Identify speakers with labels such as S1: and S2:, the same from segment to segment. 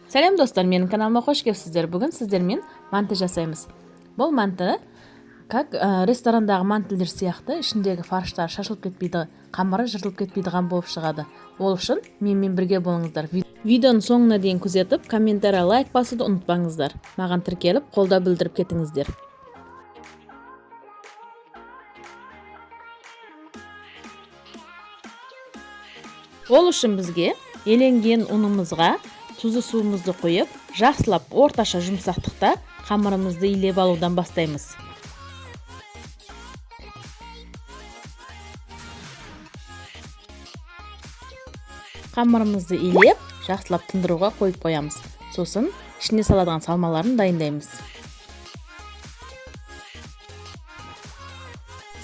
S1: Сәлем достар, менің каналыма қош келіпсіздер. Бүгін сіздермен манты жасаймыз. Бұл манты как ресторандағы мантылер сияқты ішіндегі фарштар шашылып кетпейді, қамыры жыртылып кетпейдіған болып шығады. Ол үшін менімен бірге болыңыздар. Видеоның соңына дейін күзетіп, комментария, лайк басуды ұмытпаңыздар. Маған тіркеліп, қолдау білдіріп кетіңіздер. Ол үшін бізге еленген ұнымызға тұзы суымызды қойып, жақсылап орташа жұмсақтықта қамырымызды илеп алудан бастаймыз. Қамырымызды илеп, жақсылап тындыруға қойып қоямыз. Сосын ішіне саладыған салмаларын дайындаймыз.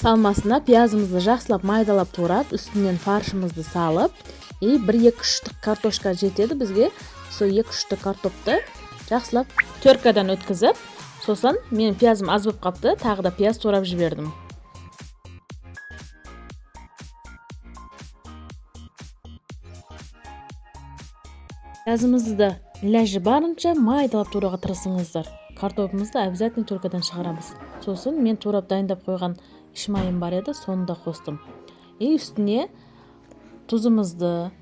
S1: Салмасына пиязымызды жақсылап майдалап турап, үстінен фаршымызды салып, 1-2 штук картошка жетеді бізге. Сол 2 штук картопты жақсылап теркадан өткізіп, сосын мен пиязым аз болып қапты, тағы да пияз турап жібердім. Пиязымызды ләжі барынша майдалап туруға тырысыңыздар. Картопымызды обязательно теркадан шығарамыз. Сосын мен турап дайындап қойған іш майым бар еді, соны да қостым. Үстіне тұзымызды,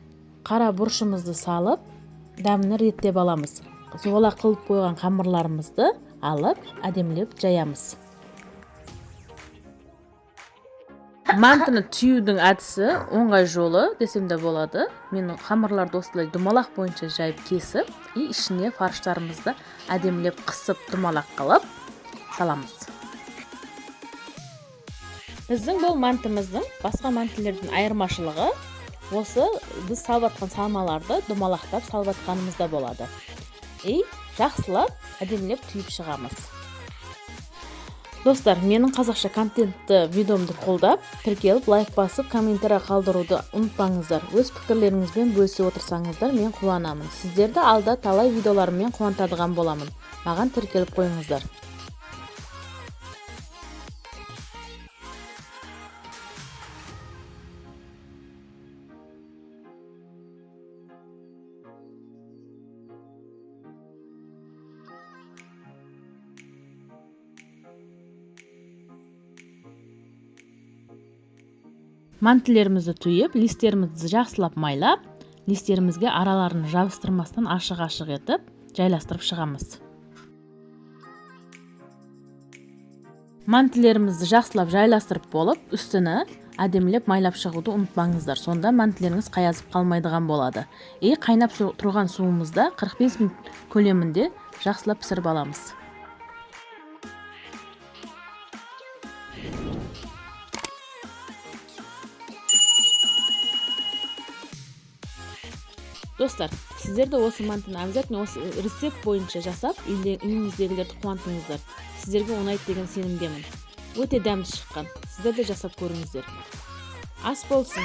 S1: қара бұрышымызды салып, дәмін реттеп аламыз. Соғыла қылып қойған қамырларымызды алып, әдемілеп жаямыз. Мантыны түюдің әдісі оңғай жолы десем де болады. Мен қамырларды осылай думалақ бойынша жайып кесіп, ішіне фарштарымызды әдемілеп қысып думалақ қылып саламыз. Біздің бұл мантымыздың басқа мантылердің айырмашылығы осы біз салып атқан салмаларды думалақтап салып атқанымызда болады. Жақсылап әдемілеп түйіп шығамыз. Достар, менің қазақша контентті видеомды қолдап, тіркеліп, лайк басып, комментария қалдыруды ұмытпаңыздар. Өз пікірлеріңізбен бөлісе отырсаңыздар, мен қуанамын. Сіздерді алда талай видеоларыммен қуантадыған боламын. Маған тіркеліп қойыңыздар. Мантылерімізді түйіп, листерімізді жақсылап майлап, листерімізге араларын жабыстырмастан ашық-ашық етіп, жайластырып шығамыз. Мантылерімізді жақсылап жайластырып болып, үстіні әдемілеп майлап шығуды ұмытпаңыздар. Сонда мантылеріңіз қаязып қалмайдыған болады. Қайнап тұрған суымызда 45 минут көлемінде жақсылап пісіріп аламыз. Достар, сіздер де осы мантыны обязательно осы рецепт бойынша жасап, үйіңіздегілерді қуантыңыздар. Сіздерге ұнайды деген сенімдемін. Өте дәмді шыққан. Сіздер де жасап көріңіздер. Ас болсын.